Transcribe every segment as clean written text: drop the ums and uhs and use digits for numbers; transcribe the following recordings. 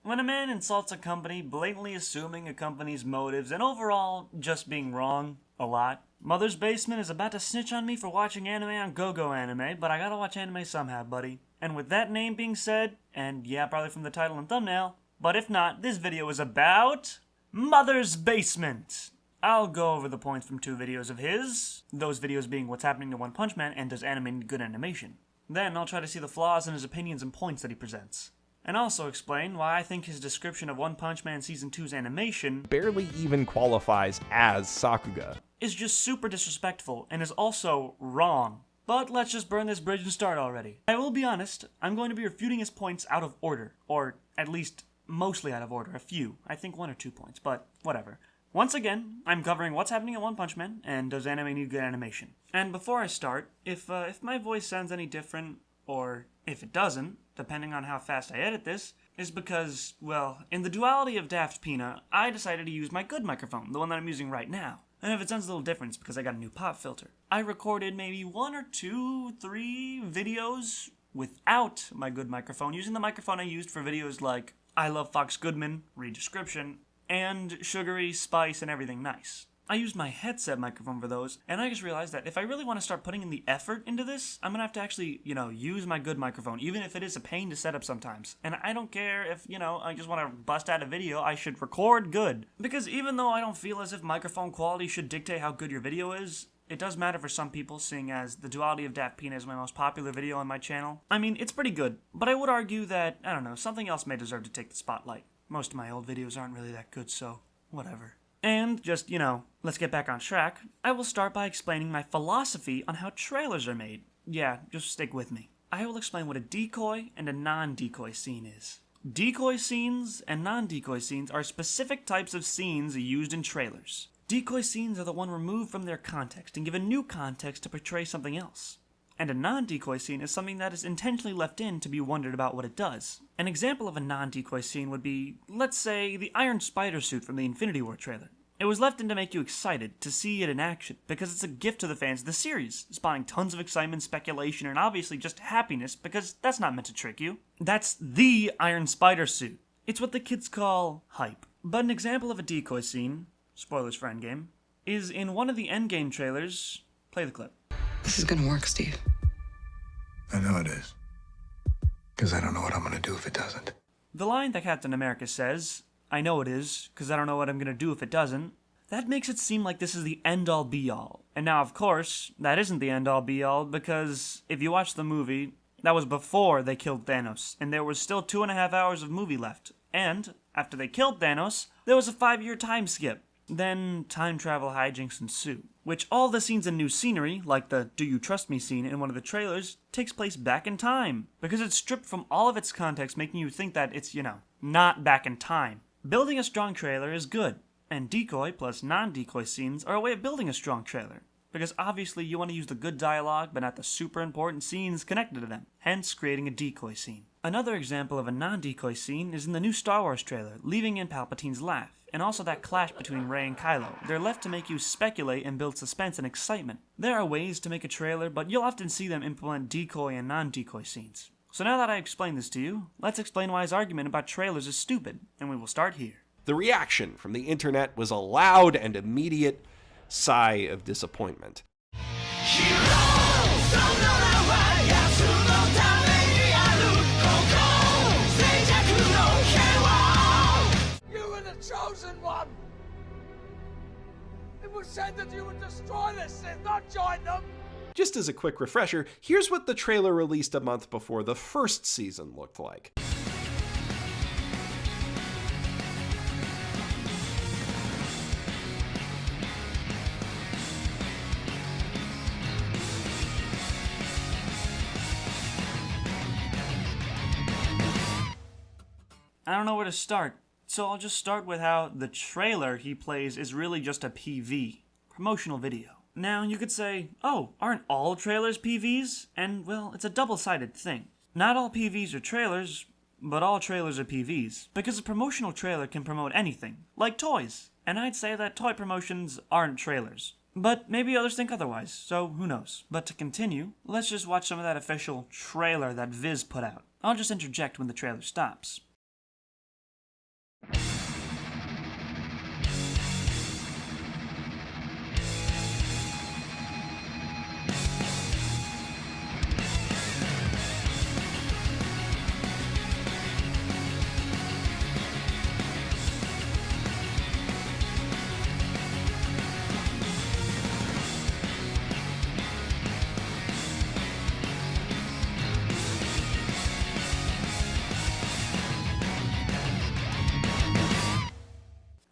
When a man insults a company, blatantly assuming a company's motives, and overall just being wrong a lot. Mother's Basement is about to snitch on me for watching anime on GoGo Anime, but I gotta watch anime somehow, buddy. And with that name being said, and yeah, probably from the title and thumbnail, but if not, this video is about Mother's Basement. I'll go over the points from 2 videos of his, those videos being what's happening to One Punch Man and does anime need good animation. Then I'll try to see the flaws in his opinions and points that he presents. And also explain why I think his description of One Punch Man Season 2's animation barely even qualifies as Sakuga. Is just super disrespectful and is also wrong. But let's just burn this bridge and start already. I will be honest, I'm going to be refuting his points out of order, or at least mostly out of order, a few. I think 1 or 2 points, but whatever. Once again, I'm covering what's happening at One Punch Man, and does anime need good animation. And before I start, if my voice sounds any different, or if it doesn't, depending on how fast I edit this, is because, well, in the duality of Daft Peanut, I decided to use my good microphone, the one that I'm using right now. And if it sounds a little different, it's because I got a new pop filter. I recorded maybe 1 or 2, 3 videos without my good microphone, using the microphone I used for videos like I Love Fox Goodman, read description, and Sugary, Spice, and Everything Nice. I used my headset microphone for those, and I just realized that if I really want to start putting in the effort into this, I'm gonna have to actually, use my good microphone, even if it is a pain to set up sometimes. And I don't care if, I just want to bust out a video, I should record good. Because even though I don't feel as if microphone quality should dictate how good your video is, it does matter for some people, seeing as the duality of Daft Peanut is my most popular video on my channel. I mean, it's pretty good, but I would argue that, I don't know, something else may deserve to take the spotlight. Most of my old videos aren't really that good, so whatever. And just, let's get back on track. I will start by explaining my philosophy on how trailers are made. Yeah, just stick with me. I will explain what a decoy and a non-decoy scene is. Decoy scenes and non-decoy scenes are specific types of scenes used in trailers. Decoy scenes are the one removed from their context and give a new context to portray something else. And a non-decoy scene is something that is intentionally left in to be wondered about what it does. An example of a non-decoy scene would be, let's say, the Iron Spider suit from the Infinity War trailer. It was left in to make you excited to see it in action, because it's a gift to the fans of the series, spawning tons of excitement, speculation, and obviously just happiness, because that's not meant to trick you. That's the Iron Spider suit. It's what the kids call hype. But an example of a decoy scene, spoilers for Endgame, is in one of the Endgame trailers. Play the clip. This is gonna work, Steve. I know it is. Because I don't know what I'm gonna do if it doesn't. The line that Captain America says, I know it is, because I don't know what I'm gonna do if it doesn't, that makes it seem like this is the end-all be-all. And now, of course, that isn't the end-all be-all, because if you watch the movie, that was before they killed Thanos, and there was still 2.5 hours of movie left. And, after they killed Thanos, there was a 5-year time skip. Then, time travel hijinks ensue. Which all the scenes in new scenery, like the Do You Trust Me scene in one of the trailers, takes place back in time. Because it's stripped from all of its context, making you think that it's, not back in time. Building a strong trailer is good, and decoy plus non-decoy scenes are a way of building a strong trailer. Because obviously you want to use the good dialogue, but not the super important scenes connected to them, hence creating a decoy scene. Another example of a non-decoy scene is in the new Star Wars trailer, leaving in Palpatine's laugh, and also that clash between Rey and Kylo. They're left to make you speculate and build suspense and excitement. There are ways to make a trailer, but you'll often see them implement decoy and non-decoy scenes. So now that I explained this to you, let's explain why his argument about trailers is stupid, and we will start here. The reaction from the internet was a loud and immediate sigh of disappointment. Chosen one! It was said that you would destroy the Sith, not join them! Just as a quick refresher, here's what the trailer released a month before the first season looked like. I don't know where to start. So I'll just start with how the trailer he plays is really just a PV, promotional video. Now you could say, oh, aren't all trailers PVs? And well, it's a double-sided thing. Not all PVs are trailers, but all trailers are PVs. Because a promotional trailer can promote anything, like toys. And I'd say that toy promotions aren't trailers. But maybe others think otherwise, so who knows. But to continue, let's just watch some of that official trailer that Viz put out. I'll just interject when the trailer stops.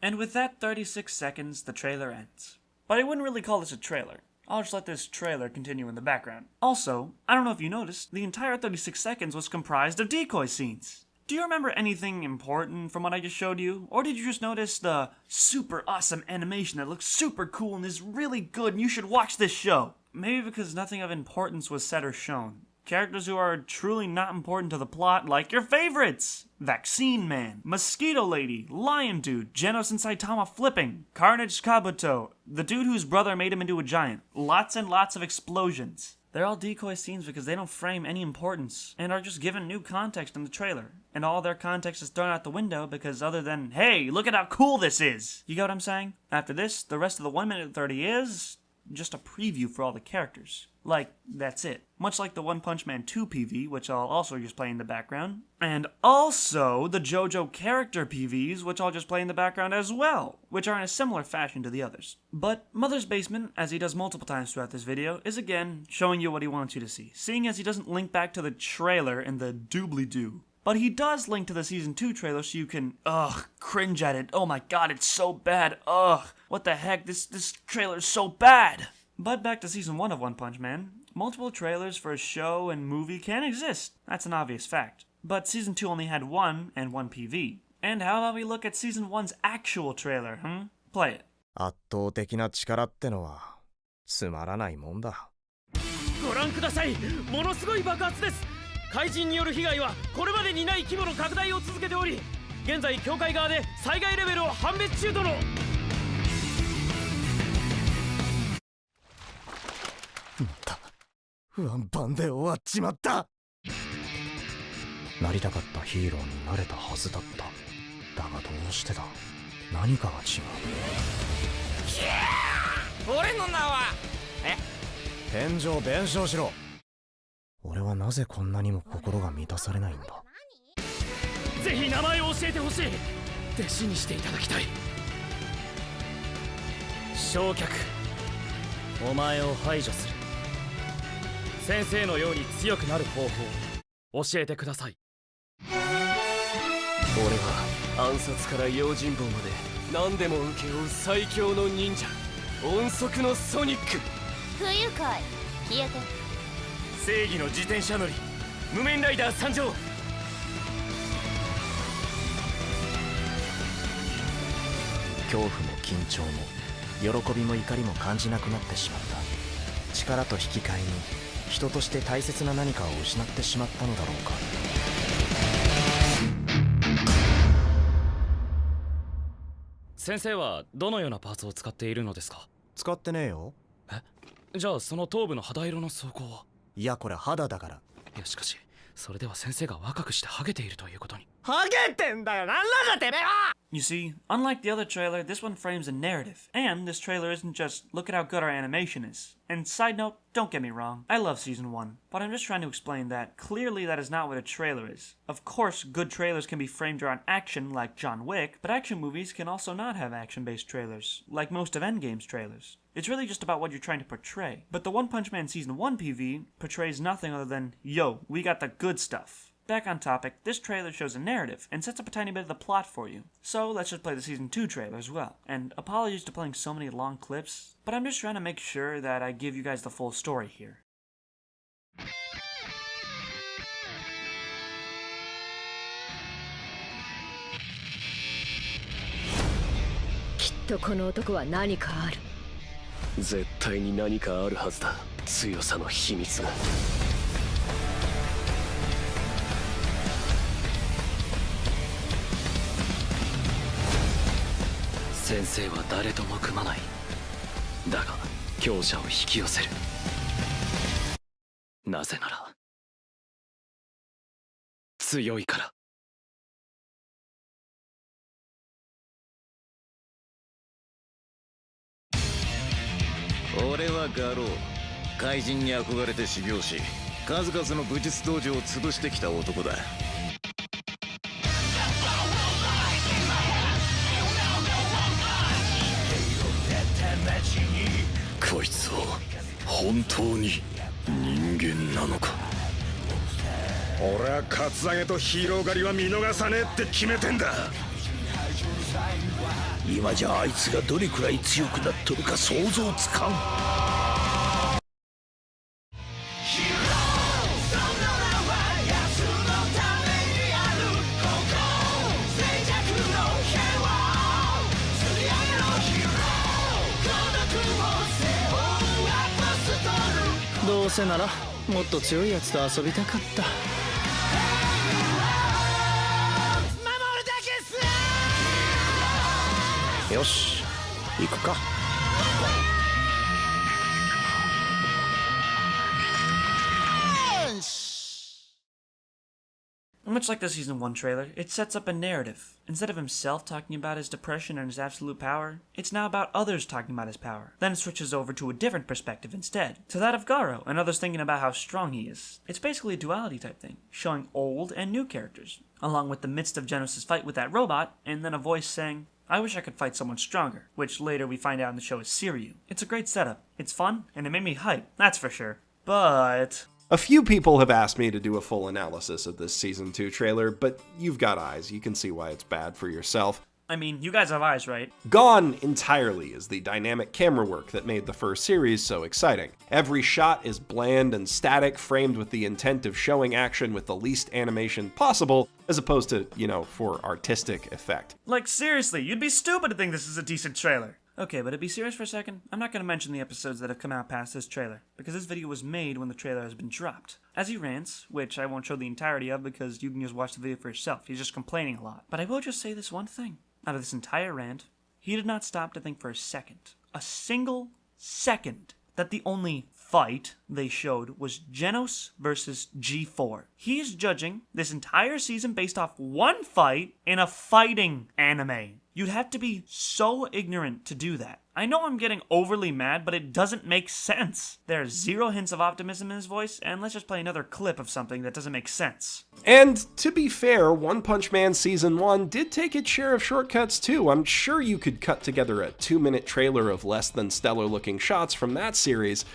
And with that 36 seconds, the trailer ends. But I wouldn't really call this a trailer. I'll just let this trailer continue in the background. Also, I don't know if you noticed, the entire 36 seconds was comprised of decoy scenes. Do you remember anything important from what I just showed you? Or did you just notice the super awesome animation that looks super cool and is really good and you should watch this show? Maybe because nothing of importance was said or shown. Characters who are truly not important to the plot, like your favorites! Vaccine Man, Mosquito Lady, Lion Dude, Genos and Saitama flipping, Carnage Kabuto, the dude whose brother made him into a giant, lots and lots of explosions. They're all decoy scenes because they don't frame any importance, and are just given new context in the trailer. And all their context is thrown out the window because other than, hey, look at how cool this is! You get what I'm saying? After this, the rest of the 1 minute and 30 is just a preview for all the characters. Like, that's it. Much like the One Punch Man 2 PV, which I'll also just play in the background. And also the Jojo character PVs, which I'll just play in the background as well, which are in a similar fashion to the others. But Mother's Basement, as he does multiple times throughout this video, is again showing you what he wants you to see, seeing as he doesn't link back to the trailer in the doobly-doo. But he does link to the Season 2 trailer so you can, cringe at it. Oh my god, it's so bad. What the heck, this trailer's so bad. But back to Season 1 of One Punch Man, multiple trailers for a show and movie can exist. That's an obvious fact. But Season 2 only had one and one PV. And how about we look at Season 1's actual trailer, Play it. 圧倒的な力ってのはつまらないもんだ。ご覧ください。ものすごい爆発です。怪人による被害はこれまでにない規模の拡大を続けており、現在協会側で災害レベルを判別中との。ワンパンで終わっちまった。なりたかったヒーローになれたはずだった。だがどうしてだ。何かが違う。俺の名は天井弁償しろ。俺はなぜこんなにも心が満たされないんだ。ぜひ名前を教えてほしい。弟子にしていただきたい。焼却、お前を排除する。先生のように強くなる方法を教えてください。俺は暗殺から用心棒まで何でも請け負う最強の忍者、音速のソニック。不愉快、消えて。正義の自転車乗り、無面ライダー参上。恐怖も緊張も喜びも怒りも感じなくなってしまった。力と引き換えに人として大切な何かを失ってしまったのだろうか。先生はどのようなパーツを使っているのですか？使ってねえよ。じゃあその頭部の肌色の装甲は？いやこれ肌だから。いやしかしそれでは先生が若くしてハゲているということに。ハゲてんだよ、なんなんだてめえは！ You see, unlike the other trailer, this one frames a narrative. And this trailer isn't just, look at how good our animation is. And side note, don't get me wrong, I love Season 1. But I'm just trying to explain that clearly that is not what a trailer is. Of course, good trailers can be framed around action, like John Wick, but action movies can also not have action-based trailers, like most of Endgame's trailers. It's really just about what you're trying to portray. But the One Punch Man Season 1 PV portrays nothing other than, yo, we got the good stuff. Back on topic, this trailer shows a narrative and sets up a tiny bit of the plot for you. So let's just play the Season 2 trailer as well. And apologies to playing so many long clips, but I'm just trying to make sure that I give you guys the full story here. きっとこの男は何かある。絶対に何かあるはずだ。強さの秘密が。先生は誰とも組まない。だが強者を引き寄せる。なぜなら強いから。俺はガロー、怪人に憧れて修行し、数々の武術道場を潰してきた男だ。こいつは本当に人間なのか。俺はカツアゲとヒーロー狩りは見逃さねえって決めてんだ。今じゃあいつがどれくらい強くなっとるか想像つかん。どうせならもっと強いやつと遊びたかった。よし行くか。Much like the Season 1 trailer, it sets up a narrative. Instead of himself talking about his depression and his absolute power, it's now about others talking about his power. Then it switches over to a different perspective instead, to that of Garo and others thinking about how strong he is. It's basically a duality type thing, showing old and new characters, along with the midst of Genos' fight with that robot, and then a voice saying, I wish I could fight someone stronger, which later we find out in the show is Siryu. It's a great setup, it's fun, and it made me hype, that's for sure. But A few people have asked me to do a full analysis of this Season 2 trailer, but you've got eyes. You can see why it's bad for yourself. I mean, you guys have eyes, right? Gone entirely is the dynamic camera work that made the first series so exciting. Every shot is bland and static, framed with the intent of showing action with the least animation possible, as opposed to, for artistic effect. Like, seriously, you'd be stupid to think this is a decent trailer. Okay, but to be serious for a second, I'm not going to mention the episodes that have come out past this trailer, because this video was made when the trailer has been dropped. As he rants, which I won't show the entirety of because you can just watch the video for yourself, he's just complaining a lot. But I will just say this one thing. Out of this entire rant, he did not stop to think for a single second, that the only fight they showed was Genos versus G4. He is judging this entire season based off one fight in a fighting anime. You'd have to be so ignorant to do that. I know I'm getting overly mad, but it doesn't make sense. There are zero hints of optimism in his voice, and let's just play another clip of something that doesn't make sense. And to be fair, One Punch Man Season 1 did take its share of shortcuts too. I'm sure you could cut together a 2-minute trailer of less than stellar looking shots from that series,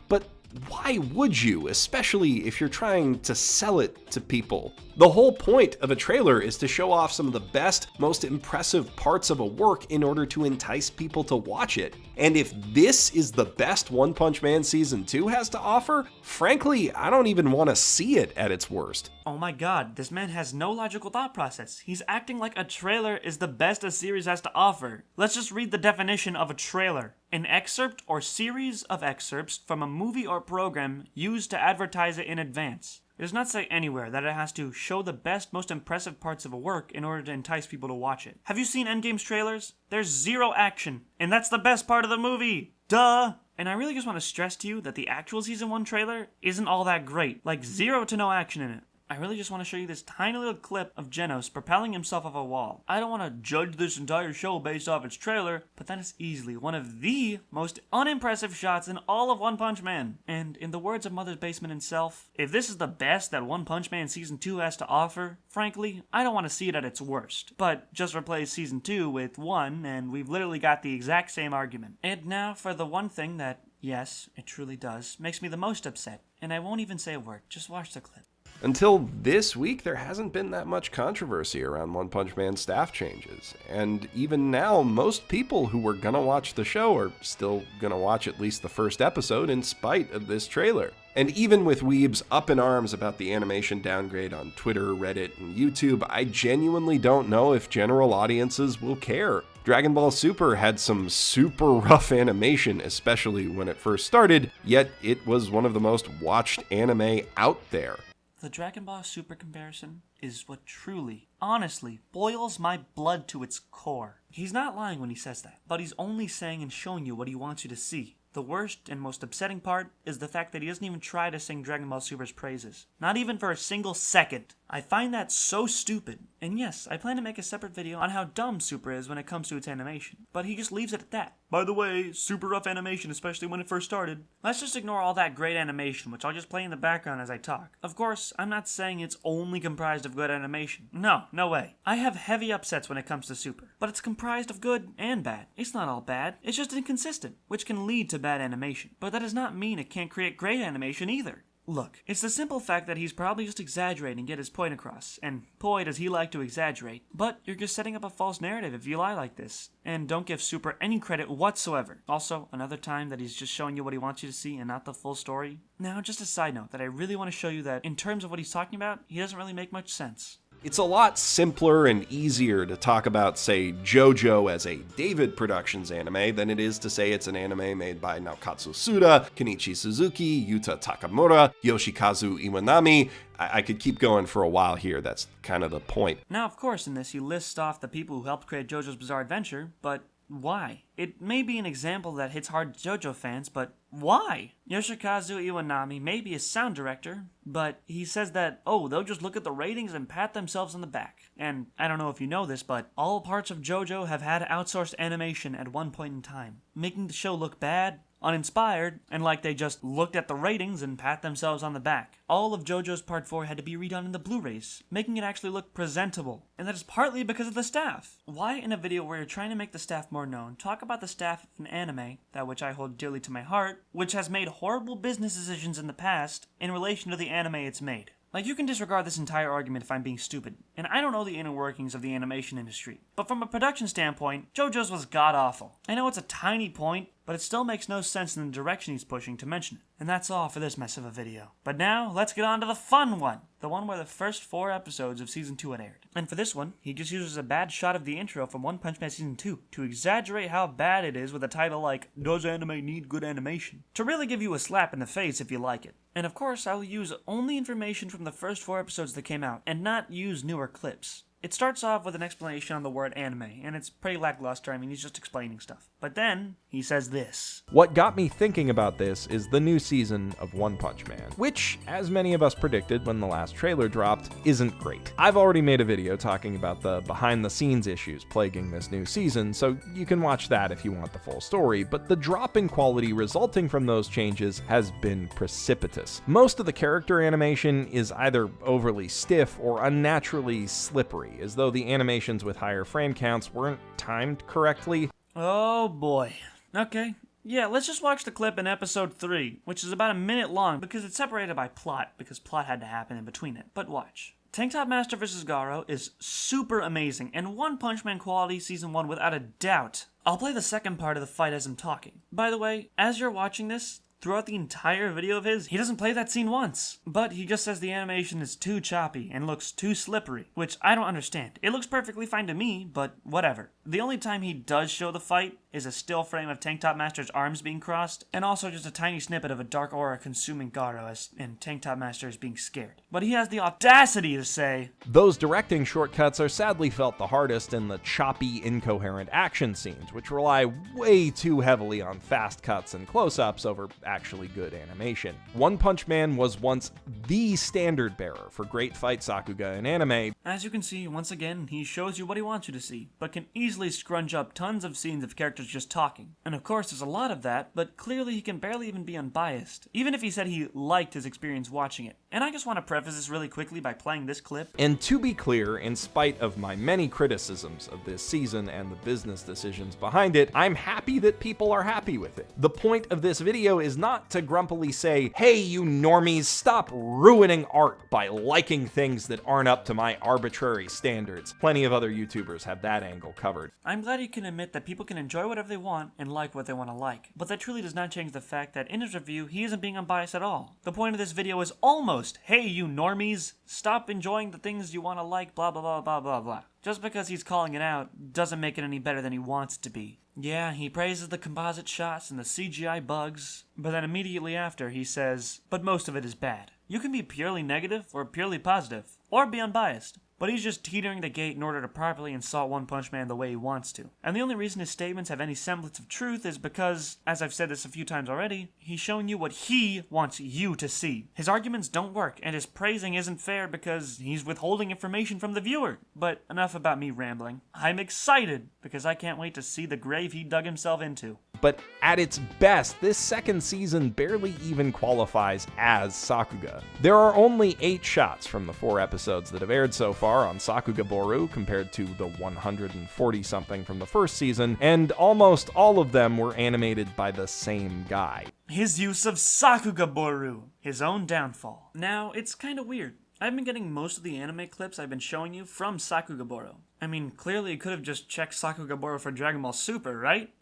but why would you, especially if you're trying to sell it to people? The whole point of a trailer is to show off some of the best, most impressive parts of a work in order to entice people to watch it. And if this is the best One Punch Man Season 2 has to offer, frankly, I don't even want to see it at its worst. Oh my god, this man has no logical thought process. He's acting like a trailer is the best a series has to offer. Let's just read the definition of a trailer. An excerpt or series of excerpts from a movie or program used to advertise it in advance. It does not say anywhere that it has to show the best, most impressive parts of a work in order to entice people to watch it. Have you seen Endgame's trailers? There's zero action, and that's the best part of the movie. Duh! And I really just want to stress to you that the actual Season 1 trailer isn't all that great. Like, zero to no action in it. I really just want to show you this tiny little clip of Genos propelling himself off a wall. I don't want to judge this entire show based off its trailer, but that is easily one of the most unimpressive shots in all of One Punch Man. And in the words of Mother's Basement himself, if this is the best that One Punch Man Season 2 has to offer, frankly, I don't want to see it at its worst. But just replace Season 2 with 1, and we've literally got the exact same argument. And now for the one thing that, yes, it truly does, makes me the most upset. And I won't even say a word, just watch the clip. Until this week, there hasn't been that much controversy around One Punch Man staff changes. And even now, most people who were gonna watch the show are still gonna watch at least the first episode in spite of this trailer. And even with weebs up in arms about the animation downgrade on Twitter, Reddit, and YouTube, I genuinely don't know if general audiences will care. Dragon Ball Super had some super rough animation, especially when it first started, yet it was one of the most watched anime out there. The Dragon Ball Super comparison is what truly, honestly, boils my blood to its core. He's not lying when he says that, but he's only saying and showing you what he wants you to see. The worst and most upsetting part is the fact that he doesn't even try to sing Dragon Ball Super's praises. Not even for a single second. I find that so stupid. And yes, I plan to make a separate video on how dumb Super is when it comes to its animation. But he just leaves it at that. By the way, super rough animation, especially when it first started. Let's just ignore all that great animation, which I'll just play in the background as I talk. Of course, I'm not saying it's only comprised of good animation. No way. I have heavy upsets when it comes to Super. But it's comprised of good and bad. It's not all bad, it's just inconsistent, which can lead to bad animation. But that does not mean it can't create great animation either. Look, it's the simple fact that he's probably just exaggerating to get his point across, and boy does he like to exaggerate. But you're just setting up a false narrative if you lie like this, and don't give Super any credit whatsoever. Also, another time that he's just showing you what he wants you to see and not the full story. Now, just a side note that I really want to show you that in terms of what he's talking about, he doesn't really make much sense. It's a lot simpler and easier to talk about, say, Jojo as a David Productions anime than it is to say it's an anime made by Naokatsu Suda, Kenichi Suzuki, Yuta Takamura, Yoshikazu Iwanami. I could keep going for a while here, that's kind of the point. Now, of course, in this he lists off the people who helped create JoJo's Bizarre Adventure, but why? It may be an example that hits hard to JoJo fans, but why? Yoshikazu Iwanami may be a sound director, but he says that, oh, they'll just look at the ratings and pat themselves on the back. And I don't know if you know this, but all parts of JoJo have had outsourced animation at one point in time, making the show look bad, uninspired, and like they just looked at the ratings and pat themselves on the back. All of JoJo's Part 4 had to be redone in the Blu-rays, making it actually look presentable. And that is partly because of the staff. Why, in a video where you're trying to make the staff more known, talk about the staff of an anime, that which I hold dearly to my heart, which has made horrible business decisions in the past in relation to the anime it's made? Like, you can disregard this entire argument if I'm being stupid, and I don't know the inner workings of the animation industry, but from a production standpoint, JoJo's was god-awful. I know it's a tiny point, but it still makes no sense in the direction he's pushing to mention it. And that's all for this mess of a video. But now, let's get on to the fun one! The one where the first 4 episodes of Season 2 had aired. And for this one, he just uses a bad shot of the intro from One Punch Man Season 2 to exaggerate how bad it is with a title like, Does Anime Need Good Animation? To really give you a slap in the face if you like it. And of course, I will use only information from the first 4 episodes that came out, and not use newer clips. It starts off with an explanation on the word anime, and it's pretty lackluster. I mean, he's just explaining stuff. But then, he says this. What got me thinking about this is the new season of One Punch Man, which, as many of us predicted when the last trailer dropped, isn't great. I've already made a video talking about the behind-the-scenes issues plaguing this new season, so you can watch that if you want the full story, but the drop in quality resulting from those changes has been precipitous. Most of the character animation is either overly stiff or unnaturally slippery, as though the animations with higher frame counts weren't timed correctly. Oh boy. Okay. Yeah, let's just watch the clip in episode 3, which is about a minute long because it's separated by plot, because plot had to happen in between it. But watch. Tank Top Master vs. Garo is super amazing, and One Punch Man quality Season 1 without a doubt. I'll play the second part of the fight as I'm talking. By the way, as you're watching this, throughout the entire video of his, he doesn't play that scene once. But he just says the animation is too choppy and looks too slippery, which I don't understand. It looks perfectly fine to me, but whatever. The only time he does show the fight is a still frame of Tank Top Master's arms being crossed, and also just a tiny snippet of a dark aura consuming Garo and Tank Top Master is being scared. But he has the audacity to say, Those directing shortcuts are sadly felt the hardest in the choppy, incoherent action scenes, which rely way too heavily on fast cuts and close-ups over actually good animation. One Punch Man was once the standard bearer for great fight sakuga in anime. As you can see, once again, he shows you what he wants you to see, but can easily scrunch up tons of scenes of characters just talking. And of course, there's a lot of that, but clearly he can barely even be unbiased, even if he said he liked his experience watching it. And I just want to preface this really quickly by playing this clip. And to be clear, in spite of my many criticisms of this season and the business decisions behind it, I'm happy that people are happy with it. The point of this video is not to grumpily say, hey, you normies, stop ruining art by liking things that aren't up to my arbitrary standards. Plenty of other YouTubers have that angle covered. I'm glad he can admit that people can enjoy whatever they want and like what they want to like, but that truly does not change the fact that in his review, he isn't being unbiased at all. The point of this video is almost, hey, you normies, stop enjoying the things you want to like, blah blah blah blah blah blah. Just because he's calling it out doesn't make it any better than he wants it to be. Yeah, he praises the composite shots and the CGI bugs, but then immediately after he says, but most of it is bad. You can be purely negative or purely positive, or be unbiased. But he's just teetering the gate in order to properly insult One Punch Man the way he wants to. And the only reason his statements have any semblance of truth is because, as I've said this a few times already, he's showing you what he wants you to see. His arguments don't work, and his praising isn't fair because he's withholding information from the viewer. But enough about me rambling. I'm excited, because I can't wait to see the grave he dug himself into. but at its best, this second season barely even qualifies as Sakuga. There are only 8 shots from the 4 episodes that have aired so far on Sakugabooru compared to the 140-something from the first season, and almost all of them were animated by the same guy. His use of Sakugabooru, his own downfall. Now, it's kinda weird. I've been getting most of the anime clips I've been showing you from Sakugabooru. I mean, clearly he could have just checked Sakugabooru for Dragon Ball Super, right?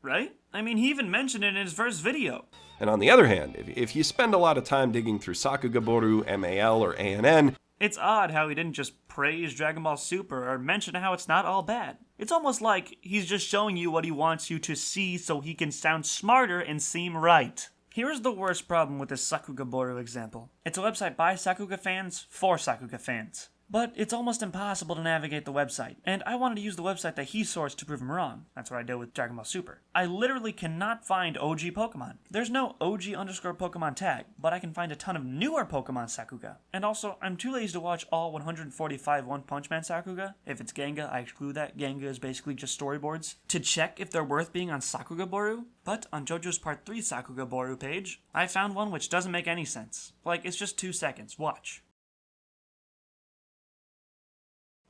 Right? I mean, he even mentioned it in his first video. And on the other hand, if you spend a lot of time digging through Sakugabooru, MAL, or ANN, it's odd how he didn't just praise Dragon Ball Super or mention how it's not all bad. It's almost like he's just showing you what he wants you to see so he can sound smarter and seem right. Here's the worst problem with this Sakugabooru example. It's a website by Sakuga fans for Sakuga fans. But it's almost impossible to navigate the website, and I wanted to use the website that he sourced to prove him wrong. That's what I did with Dragon Ball Super. I literally cannot find OG Pokemon. There's no OG_Pokemon tag, but I can find a ton of newer Pokemon Sakuga. And also, I'm too lazy to watch all 145 One Punch Man Sakuga. If it's Genga, I exclude that. Genga is basically just storyboards. To check if they're worth being on Sakugabooru. But on Jojo's Part 3 Sakugabooru page, I found one which doesn't make any sense. Like, it's just 2 seconds. Watch.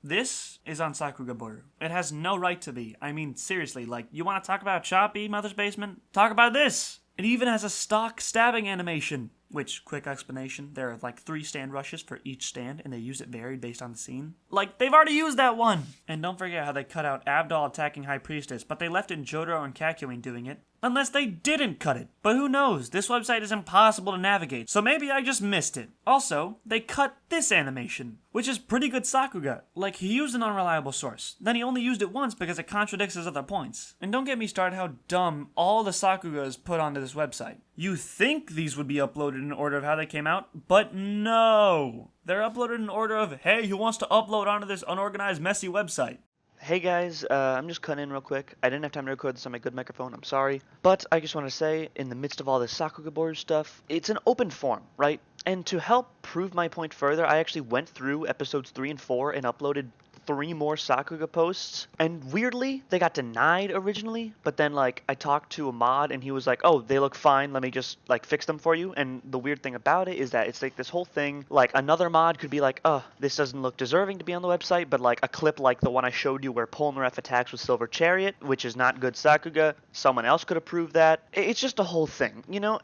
This is on Sakugabooru. It has no right to be. I mean, seriously, like, you want to talk about Choppy, Mother's Basement? Talk about this! It even has a stock stabbing animation. Which, quick explanation, there are like 3 stand rushes for each stand, and they use it varied based on the scene. Like, they've already used that one! And don't forget how they cut out Abdal attacking High Priestess, but they left in Jojo and Kakyoin doing it. Unless they didn't cut it. But who knows? This website is impossible to navigate, so maybe I just missed it. Also, they cut this animation, which is pretty good Sakuga. Like, he used an unreliable source. Then he only used it once because it contradicts his other points. And don't get me started how dumb all the Sakugas put onto this website. You think these would be uploaded in order of how they came out, but no! They're uploaded in order of, hey, who wants to upload onto this unorganized, messy website? Hey guys, I'm just cutting in real quick. I didn't have time to record this on my good microphone, I'm sorry. But I just want to say, in the midst of all this Sakugabooru stuff, it's an open forum, right? And to help prove my point further, I actually went through episodes 3 and 4 and uploaded 3 more Sakuga posts, and weirdly, they got denied originally, but then, like, I talked to a mod, and he was like, oh, they look fine, let me just, like, fix them for you, and the weird thing about it is that it's, like, this whole thing, like, another mod could be like, this doesn't look deserving to be on the website, but, like, a clip like the one I showed you where Polnareff attacks with Silver Chariot, which is not good Sakuga, someone else could approve that. It's just a whole thing, you know?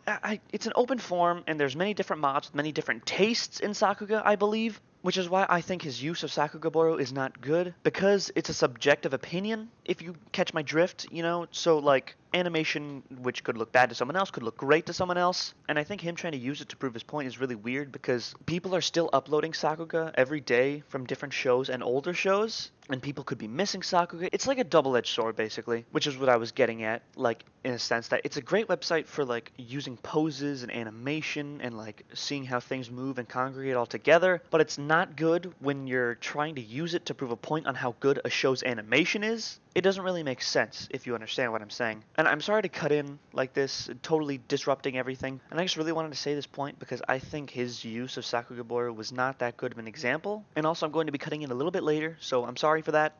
It's an open forum, and there's many different mods with many different tastes in Sakuga, I believe. Which is why I think his use of Sakugabooru is not good, because it's a subjective opinion, if you catch my drift, you know? So, like, animation which could look bad to someone else could look great to someone else, and I think him trying to use it to prove his point is really weird, because people are still uploading Sakuga every day from different shows and older shows, and people could be missing Sakuga. It's like a double-edged sword, basically, which is what I was getting at, like, in a sense that it's a great website for, like, using poses and animation and, like, seeing how things move and congregate all together, but it's not good when you're trying to use it to prove a point on how good a show's animation is. It doesn't really make sense, if you understand what I'm saying. And I'm sorry to cut in like this, totally disrupting everything, and I just really wanted to say this point because I think his use of Sakugabooru was not that good of an example, and also I'm going to be cutting in a little bit later, so I'm sorry for that,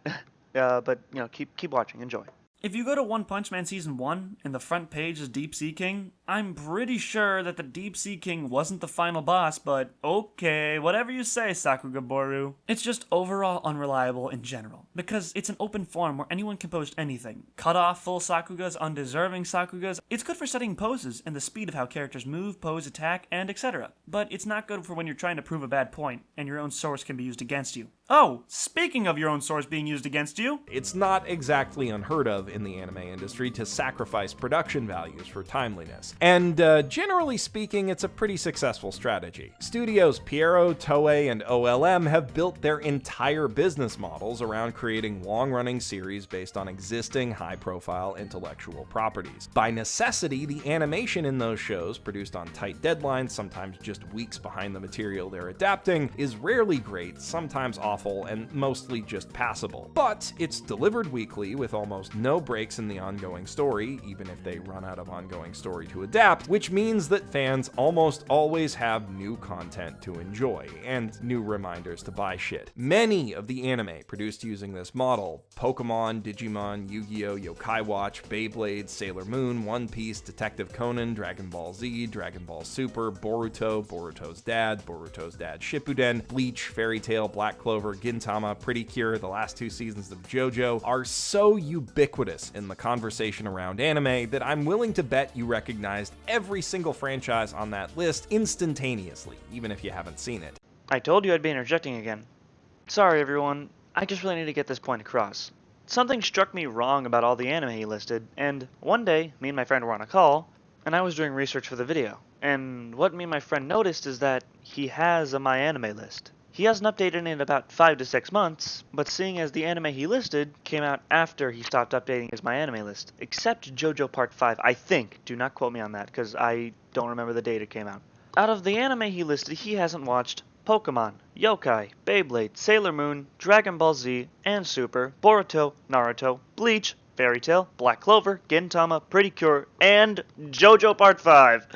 but, you know, keep watching, enjoy. If you go to One Punch Man Season 1, and the front page is Deep Sea King, I'm pretty sure that the Deep Sea King wasn't the final boss, but okay, whatever you say, Sakugabooru. It's just overall unreliable in general, because it's an open forum where anyone can post anything. Cut off full Sakugas, undeserving Sakugas. It's good for studying poses and the speed of how characters move, pose, attack, and etc. But it's not good for when you're trying to prove a bad point, and your own source can be used against you. Oh, speaking of your own source being used against you, it's not exactly unheard of in the anime industry to sacrifice production values for timeliness. And generally speaking, it's a pretty successful strategy. Studios Pierrot, Toei, and OLM have built their entire business models around creating long-running series based on existing high-profile intellectual properties. By necessity, the animation in those shows, produced on tight deadlines, sometimes just weeks behind the material they're adapting, is rarely great, sometimes awful, and mostly just passable. But it's delivered weekly with almost no breaks in the ongoing story, even if they run out of ongoing story to adapt, which means that fans almost always have new content to enjoy, and new reminders to buy shit. Many of the anime produced using this model, Pokemon, Digimon, Yu-Gi-Oh!, Yokai Watch, Beyblade, Sailor Moon, One Piece, Detective Conan, Dragon Ball Z, Dragon Ball Super, Boruto, Boruto's Dad Shippuden, Bleach, Fairy Tail, Black Clover, Gintama, Pretty Cure, the last 2 seasons of Jojo, are so ubiquitous in the conversation around anime that I'm willing to bet you recognized every single franchise on that list instantaneously, even if you haven't seen it. I told you I'd be interjecting again. Sorry everyone, I just really need to get this point across. Something struck me wrong about all the anime he listed, and one day, me and my friend were on a call, and I was doing research for the video. And what me and my friend noticed is that he has a My Anime list. He hasn't updated it in about 5 to 6 months, but seeing as the anime he listed came out after he stopped updating his My Anime list, except Jojo Part 5, I think. Do not quote me on that, because I don't remember the date it came out. Out of the anime he listed, he hasn't watched Pokemon, Yokai, Beyblade, Sailor Moon, Dragon Ball Z, and Super, Boruto, Naruto, Bleach, Fairy Tail, Black Clover, Gintama, Pretty Cure, and Jojo Part 5.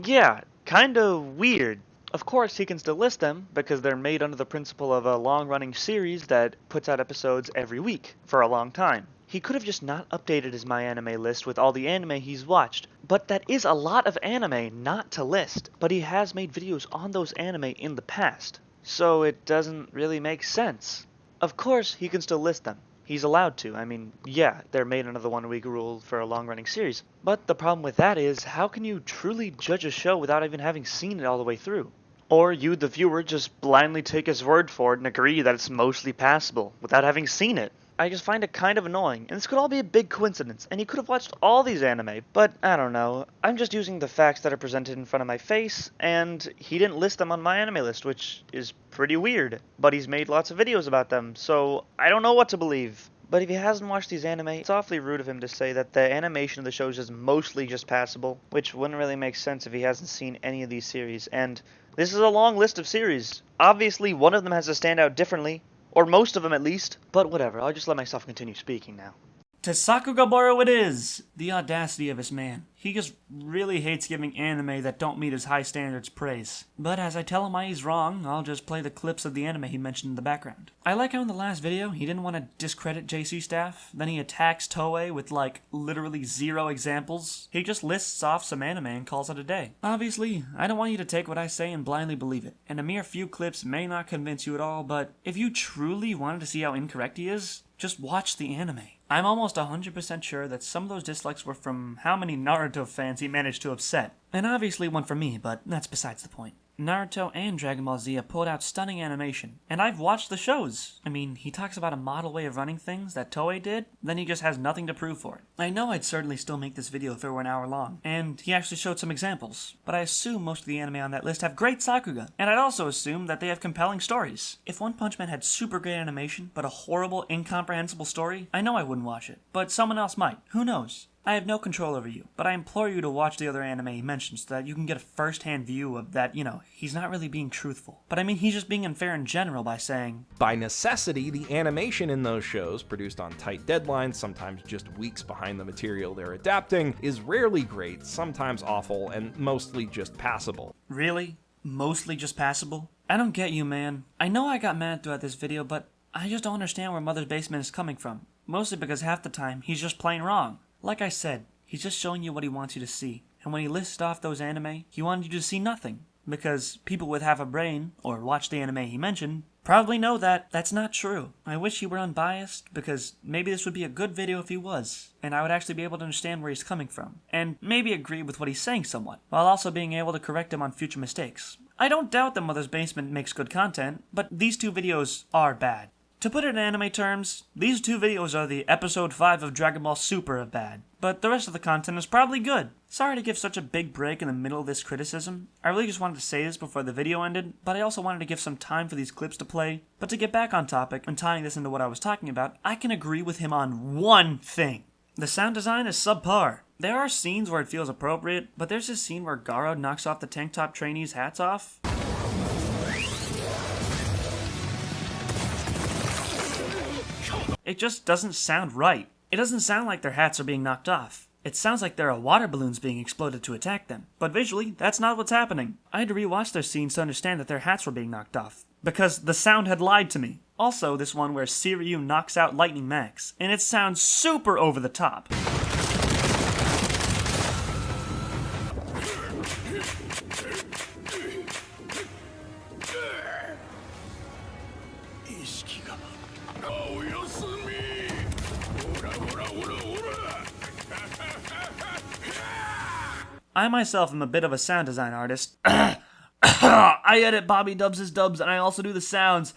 Yeah, kinda weird. Of course, he can still list them, because they're made under the principle of a long-running series that puts out episodes every week, for a long time. He could have just not updated his My Anime list with all the anime he's watched, but that is a lot of anime not to list, but he has made videos on those anime in the past, so it doesn't really make sense. Of course, he can still list them. He's allowed to. I mean, yeah, they're made under the 1-week rule for a long-running series. But the problem with that is, how can you truly judge a show without even having seen it all the way through? Or you, the viewer, just blindly take his word for it and agree that it's mostly passable without having seen it. I just find it kind of annoying, and this could all be a big coincidence, and he could have watched all these anime, but I don't know. I'm just using the facts that are presented in front of my face, and he didn't list them on My Anime list, which is pretty weird. But he's made lots of videos about them, so I don't know what to believe. But if he hasn't watched these anime, it's awfully rude of him to say that the animation of the shows is mostly just passable, which wouldn't really make sense if he hasn't seen any of these series, and this is a long list of series. Obviously, one of them has to stand out differently. Or most of them, at least. But whatever, I'll just let myself continue speaking now. To Sakugabooru it is! The audacity of this man. He just really hates giving anime that don't meet his high standards praise. But as I tell him why he's wrong, I'll just play the clips of the anime he mentioned in the background. I like how in the last video, he didn't want to discredit JC staff, then he attacks Toei with like literally 0 examples. He just lists off some anime and calls it a day. Obviously, I don't want you to take what I say and blindly believe it, and a mere few clips may not convince you at all, but if you truly wanted to see how incorrect he is, just watch the anime. I'm almost 100% sure that some of those dislikes were from how many Naruto fans he managed to upset. And obviously one for me, but that's besides the point. Naruto and Dragon Ball Z have pulled out stunning animation, and I've watched the shows. I mean, he talks about a model way of running things that Toei did, then he just has nothing to prove for it. I know I'd certainly still make this video if it were an hour long, and he actually showed some examples, but I assume most of the anime on that list have great Sakuga, and I'd also assume that they have compelling stories. If One Punch Man had super great animation, but a horrible, incomprehensible story, I know I wouldn't watch it, but someone else might. Who knows? I have no control over you, but I implore you to watch the other anime he mentions so that you can get a first-hand view of that, he's not really being truthful. But I mean, he's just being unfair in general by saying, by necessity, the animation in those shows, produced on tight deadlines, sometimes just weeks behind the material they're adapting, is rarely great, sometimes awful, and mostly just passable. Really? Mostly just passable? I don't get you, man. I know I got mad throughout this video, but I just don't understand where Mother's Basement is coming from. Mostly because half the time, he's just plain wrong. Like I said, he's just showing you what he wants you to see. And when he listed off those anime, he wanted you to see nothing. Because people with half a brain, or watch the anime he mentioned, probably know that that's not true. I wish he were unbiased, because maybe this would be a good video if he was, and I would actually be able to understand where he's coming from, and maybe agree with what he's saying somewhat, while also being able to correct him on future mistakes. I don't doubt that Mother's Basement makes good content, but these 2 videos are bad. To put it in anime terms, these 2 videos are the episode 5 of Dragon Ball Super of bad, but the rest of the content is probably good. Sorry to give such a big break in the middle of this criticism. I really just wanted to say this before the video ended, but I also wanted to give some time for these clips to play. But to get back on topic, and tying this into what I was talking about, I can agree with him on one thing. The sound design is subpar. There are scenes where it feels appropriate, but there's this scene where Garo knocks off the tank top trainees' hats off. It just doesn't sound right. It doesn't sound like their hats are being knocked off. It sounds like there are water balloons being exploded to attack them. But visually, that's not what's happening. I had to rewatch their scenes to understand that their hats were being knocked off, because the sound had lied to me. Also, this one where Siryu knocks out Lightning Max, and it sounds super over the top. I myself am a bit of a sound design artist. I edit Bobby Dubs' dubs and I also do the sounds.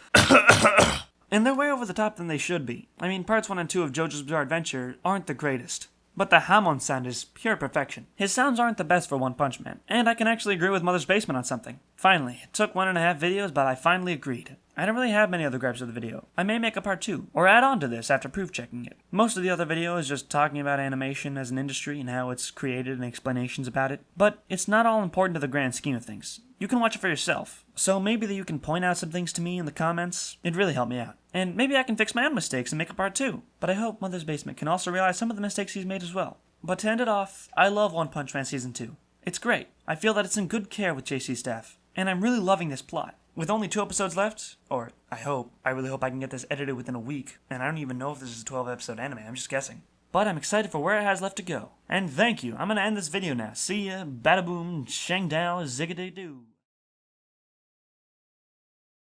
And they're way over the top than they should be. I mean, parts 1 and 2 of JoJo's Bizarre Adventure aren't the greatest. But the Hamon sound is pure perfection. His sounds aren't the best for One Punch Man, and I can actually agree with Mother's Basement on something. Finally, it took 1.5 videos, but I finally agreed. I don't really have many other gripes with the video. I may make a part 2, or add on to this after proof checking it. Most of the other video is just talking about animation as an industry and how it's created and explanations about it, but it's not all important to the grand scheme of things. You can watch it for yourself, so maybe that you can point out some things to me in the comments. It'd really help me out. And maybe I can fix my own mistakes and make a part 2. But I hope Mother's Basement can also realize some of the mistakes he's made as well. But to end it off, I love One Punch Man Season 2. It's great. I feel that it's in good care with JC's staff, and I'm really loving this plot. With only 2 episodes left, or I really hope I can get this edited within a week, and I don't even know if this is a 12-episode anime, I'm just guessing. But I'm excited for where it has left to go. And thank you, I'm gonna end this video now. See ya, bada boom, shang dao, ziggity doo.